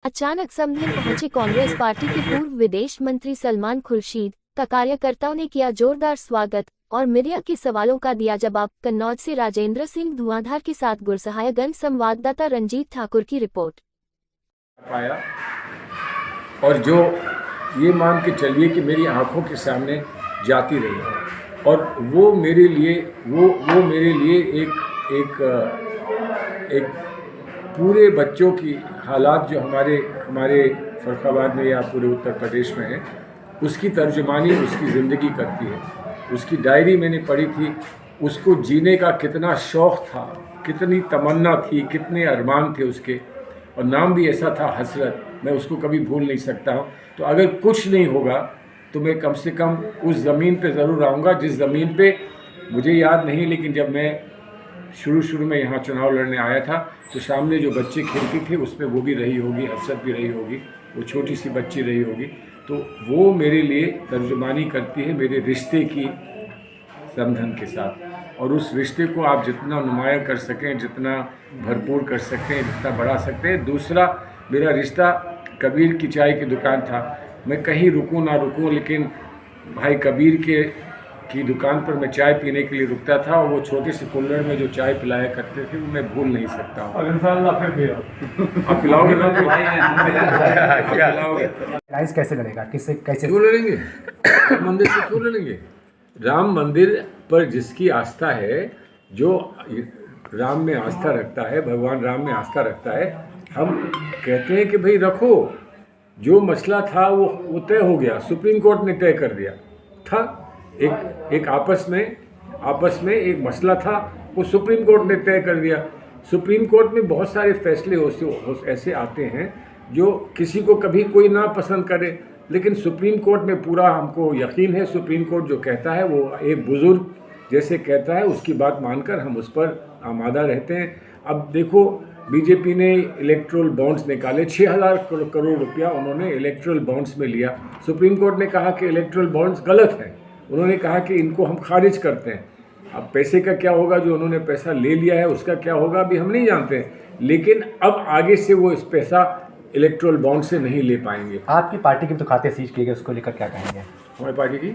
अचानक समधिन पहुंचे कांग्रेस पार्टी के पूर्व विदेश मंत्री सलमान खुर्शीद का कार्यकर्ताओं ने किया जोरदार स्वागत और मीडिया के सवालों का दिया जवाब। कन्नौज से राजेंद्र सिंह धुआंधार के साथ गुरसहायगंज संवाददाता रंजीत ठाकुर की रिपोर्ट। पाया और जो ये मान के चलिए कि मेरी आंखों के सामने जाती रही और वो मेरे लिए एक पूरे बच्चों की हालात जो हमारे फर्रुखाबाद में या पूरे उत्तर प्रदेश में है उसकी तर्जुमानी उसकी ज़िंदगी करती है। उसकी डायरी मैंने पढ़ी थी, उसको जीने का कितना शौक़ था, कितनी तमन्ना थी, कितने अरमान थे उसके, और नाम भी ऐसा था हसरत। मैं उसको कभी भूल नहीं सकता हूँ। तो अगर कुछ नहीं होगा तो मैं कम से कम उस ज़मीन पे ज़रूर आऊँगा जिस ज़मीन पे मुझे याद नहीं, लेकिन जब मैं शुरू में यहाँ चुनाव लड़ने आया था तो सामने जो बच्चे खेलते थे उसमें वो भी रही होगी, हसरत भी रही होगी, वो छोटी सी बच्ची रही होगी। तो वो मेरे लिए तर्जुमानी करती है मेरे रिश्ते की समधन के साथ, और उस रिश्ते को आप जितना नुमायाँ कर सकें, जितना भरपूर कर सकते हैं, जितना बढ़ा सकते हैं। दूसरा, मेरा रिश्ता कबीर की चाय की दुकान था। मैं कहीं रुकूं ना रुकूं, लेकिन भाई कबीर की दुकान पर मैं चाय पीने के लिए रुकता था, और वो छोटे से कुल्हड़ में जो चाय पिलाया करते थे वो मैं भूल नहीं सकता हूँ। आप पिलाओगे ना? क्या पिलाओगे? कैसे लड़ेगा, किससे कैसे क्यों लड़ेंगे? राम मंदिर से क्यों लड़ेंगे? राम मंदिर पर जिसकी आस्था है, जो राम में आस्था रखता है, भगवान राम में आस्था रखता है, हम कहते हैं कि भाई रखो। जो मसला था वो तय हो गया, सुप्रीम कोर्ट ने तय कर दिया था। एक आपस में एक मसला था, वो सुप्रीम कोर्ट ने तय कर दिया। सुप्रीम कोर्ट में बहुत सारे फैसले ऐसे आते हैं जो किसी को कभी कोई ना पसंद करे, लेकिन सुप्रीम कोर्ट में पूरा हमको यकीन है। सुप्रीम कोर्ट जो कहता है वो एक बुजुर्ग जैसे कहता है, उसकी बात मानकर हम उस पर आमादा रहते हैं। अब देखो, बीजेपी ने इलेक्ट्रल बॉन्ड्स निकाले, 6000 करोड़ रुपया उन्होंने इलेक्ट्रल बॉन्ड्स में लिया। सुप्रीम कोर्ट ने कहा कि इलेक्ट्रल बॉन्ड्स गलत हैं, उन्होंने कहा कि इनको हम खारिज करते हैं। अब पैसे का क्या होगा, जो उन्होंने पैसा ले लिया है उसका क्या होगा अभी हम नहीं जानते हैं, लेकिन अब आगे से वो इस पैसा इलेक्ट्रल बॉन्ड से नहीं ले पाएंगे। आपकी पार्टी के तो खाते सीज किए गए, उसको लेकर क्या कहेंगे? हमारी पार्टी की